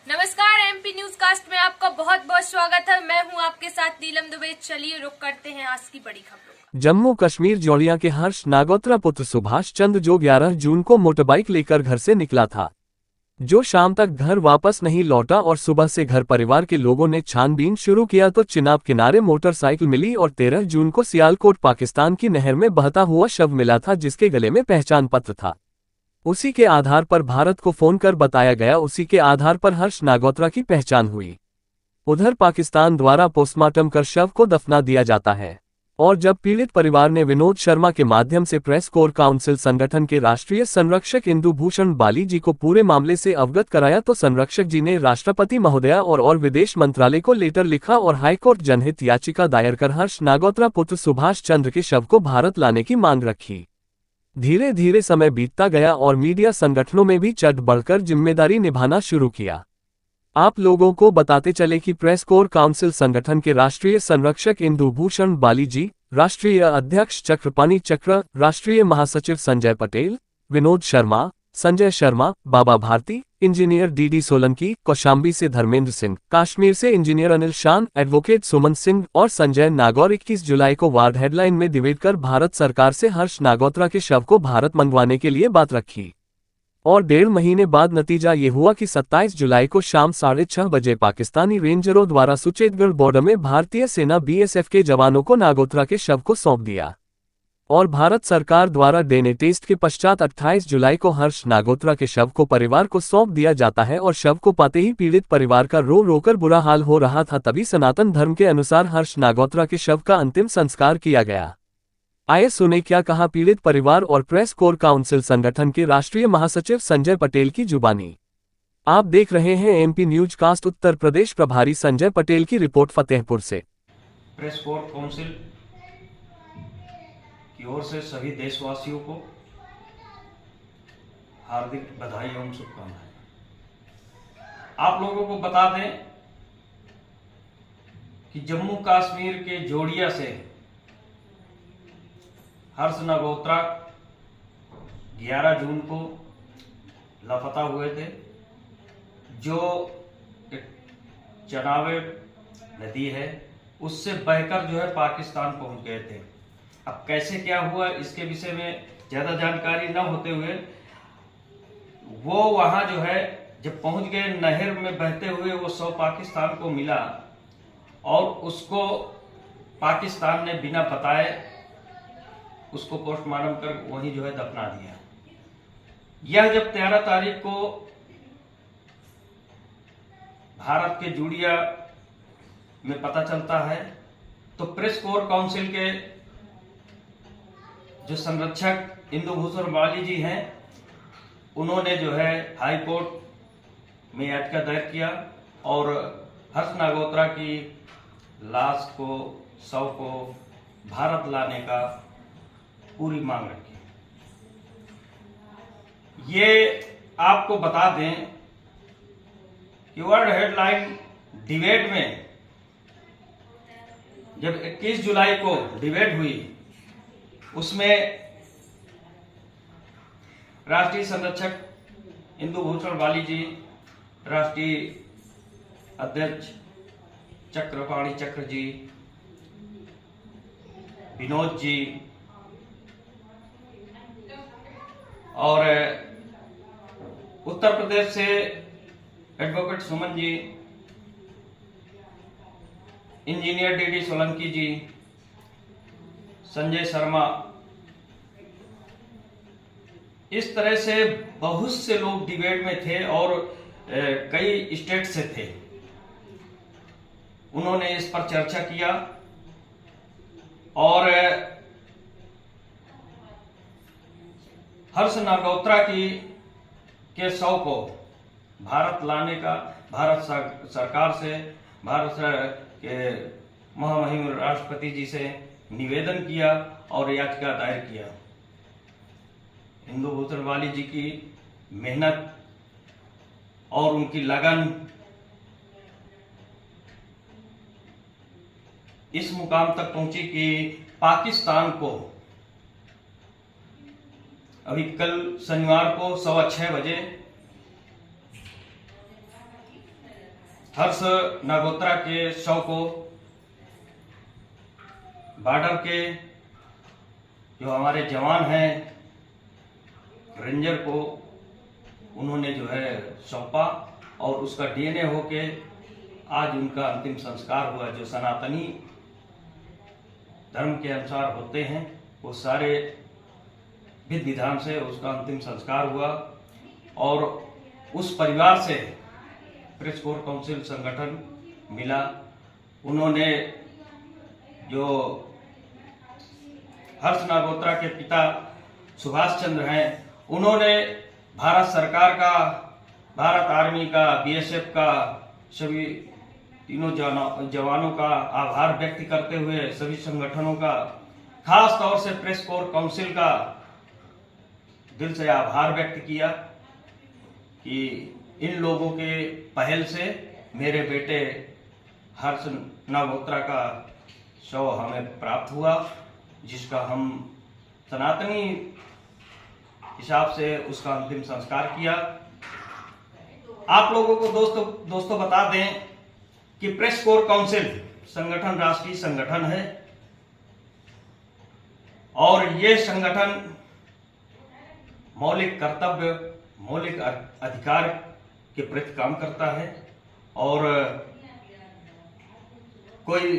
नमस्कार, MP news cast में आपका बहुत बहुत स्वागत है। मैं हूं आपके साथ नीलम दुबे। चलिए रुक करते हैं आज की बड़ी खबरों का। जम्मू कश्मीर जोड़िया के हर्ष नागोत्रा पुत्र सुभाष चंद्र जो 11 जून को मोटरबाइक लेकर घर से निकला था, जो शाम तक घर वापस नहीं लौटा और सुबह से घर परिवार के लोगों ने छानबीन शुरू किया तो चिनाब किनारे मोटरसाइकिल मिली और 13 जून को सियालकोट पाकिस्तान की नहर में बहता हुआ शव मिला था, जिसके गले में पहचान पत्र था। उसी के आधार पर भारत को फोन कर बताया गया, उसी के आधार पर हर्ष नागोत्रा की पहचान हुई। उधर पाकिस्तान द्वारा पोस्टमार्टम कर शव को दफना दिया जाता है। और जब पीड़ित परिवार ने विनोद शर्मा के माध्यम से प्रेस कोर काउंसिल संगठन के राष्ट्रीय संरक्षक इंदु भूषण बाली जी को पूरे मामले से अवगत कराया तो संरक्षक जी ने राष्ट्रपति महोदया और विदेश मंत्रालय को लेटर लिखा और हाईकोर्ट जनहित याचिका दायर कर हर्ष नागोत्रा पुत्र सुभाष चंद्र के शव को भारत लाने की मांग रखी। धीरे धीरे समय बीतता गया और मीडिया संगठनों में भी चढ़ बढ़कर जिम्मेदारी निभाना शुरू किया। आप लोगों को बताते चले कि प्रेस कोर काउंसिल संगठन के राष्ट्रीय संरक्षक इंदु भूषण बाली जी, राष्ट्रीय अध्यक्ष चक्रपाणी चक्र, राष्ट्रीय महासचिव संजय पटेल, विनोद शर्मा, संजय शर्मा, बाबा भारती, इंजीनियर डीडी सोलंकी, कौशाम्बी से धर्मेंद्र सिंह, कश्मीर से इंजीनियर अनिल शान, एडवोकेट सुमन सिंह और संजय नागौर 21 जुलाई को वार्ड हेडलाइन में डिबेट कर भारत सरकार से हर्ष नागोत्रा के शव को भारत मंगवाने के लिए बात रखी। और 1.5 महीने बाद नतीजा ये हुआ कि 27 जुलाई को शाम 6:30 बजे पाकिस्तानी रेंजरों द्वारा सुचेतगढ़ बॉर्डर में भारतीय सेना बीएसएफ के जवानों को नागोत्रा के शव को सौंप दिया। और भारत सरकार द्वारा डीएनए टेस्ट के पश्चात 28 जुलाई को हर्ष नागोत्रा के शव को परिवार को सौंप दिया जाता है। और शव को पाते ही पीड़ित परिवार का रो रोकर बुरा हाल हो रहा था। तभी सनातन धर्म के अनुसार हर्ष नागोत्रा के शव का अंतिम संस्कार किया गया। आइए सुने क्या कहा पीड़ित परिवार और प्रेस कोर काउंसिल संगठन के राष्ट्रीय महासचिव संजय पटेल की जुबानी। आप देख रहे हैं MP news cast. Uttar Pradesh प्रभारी संजय पटेल की रिपोर्ट फतेहपुर से। प्रेस कोर काउंसिल की ओर से सभी देशवासियों को हार्दिक बधाई एवं शुभकामनाएं। आप लोगों को बता दें कि जम्मू कश्मीर के जोड़िया से हर्ष नागोत्रा 11 जून को लापता हुए थे, जो एक चनाब नदी है उससे बहकर जो है पाकिस्तान पहुंच गए थे। अब कैसे क्या हुआ इसके विषय में ज़्यादा जानकारी न होते हुए वो वहाँ जो है जब पहुंच गए, नहर में बहते हुए वो शव पाकिस्तान को मिला और उसको पाकिस्तान ने बिना बताए उसको पोस्टमार्टम कर वहीं जो है दफना दिया। यह जब 13 तारीख को भारत के जोड़िया में पता चलता है तो प्रेस कोर काउंसिल के जो संरक्षक इंदु भूषण बाली जी हैं, उन्होंने जो है हाई कोर्ट में याचिका दायर किया और हर्ष नागोत्रा की लाश को, शव को भारत लाने का पूरी मांग रखी। ये आपको बता दें कि वर्ल्ड हेडलाइन डिबेट में जब 21 जुलाई को डिबेट हुई, उसमें राष्ट्रीय संरक्षक इंदु भूषण बाली जी, राष्ट्रीय अध्यक्ष चक्रपाणी चक्र जी, विनोद जी और उत्तर प्रदेश से advocate Suman ji, engineer DD Solanki जी, संजय शर्मा, इस तरह से बहुत से लोग डिबेट में थे और कई स्टेट से थे। उन्होंने इस पर चर्चा किया और हर्ष नागोत्रा के शव को भारत लाने का भारत सरकार से, भारत के महामहिम राष्ट्रपति जी से निवेदन किया और याचिका दायर किया। इंदु भूषण बाली जी की मेहनत और उनकी लगन इस मुकाम तक पहुंची कि पाकिस्तान को अभी कल शनिवार को 6:15 बजे हर्ष नागोत्रा के शव को बॉर्डर के जो हमारे जवान हैं रेंजर को उन्होंने जो है सौंपा और उसका डीएनए होके आज उनका अंतिम संस्कार हुआ। जो सनातनी धर्म के अनुसार होते हैं वो सारे विधि विधान से उसका अंतिम संस्कार हुआ। और उस परिवार से प्रेस कोर काउंसिल संगठन मिला। उन्होंने जो हर्ष नागोत्रा के पिता सुभाष चंद्र हैं, उन्होंने भारत सरकार का, भारत आर्मी का, बीएसएफ का, सभी तीनों जवानों का आभार व्यक्त करते हुए सभी संगठनों का, खास तौर से प्रेस कोर काउंसिल का दिल से आभार व्यक्त किया कि इन लोगों के पहल से मेरे बेटे हर्ष नागोत्रा का शव हमें प्राप्त हुआ, जिसका हम सनातनी हिसाब से उसका अंतिम संस्कार किया। आप लोगों को दोस्तों बता दें कि प्रेस कोर काउंसिल संगठन राष्ट्रीय संगठन है और ये संगठन मौलिक कर्तव्य, मौलिक अधिकार के प्रति काम करता है और कोई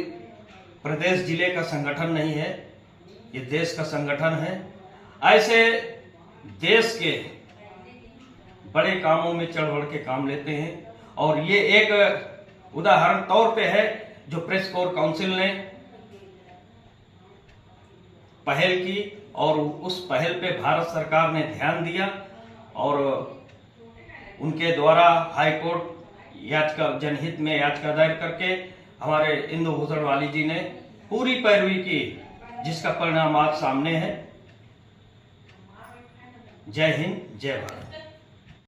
प्रदेश जिले का संगठन नहीं है, ये देश का संगठन है। ऐसे देश के बड़े कामों में चढ़ बढ़ के काम लेते हैं और ये एक उदाहरण तौर पे है जो प्रेस कोर काउंसिल ने पहल की और उस पहल पे भारत सरकार ने ध्यान दिया और उनके द्वारा हाई कोर्ट याचिका, जनहित में याचिका दायर करके हमारे इंदु भूषण वाली जी ने पूरी पैरवी की, जिसका परिणाम आज सामने है। जय हिंद, जय भारत।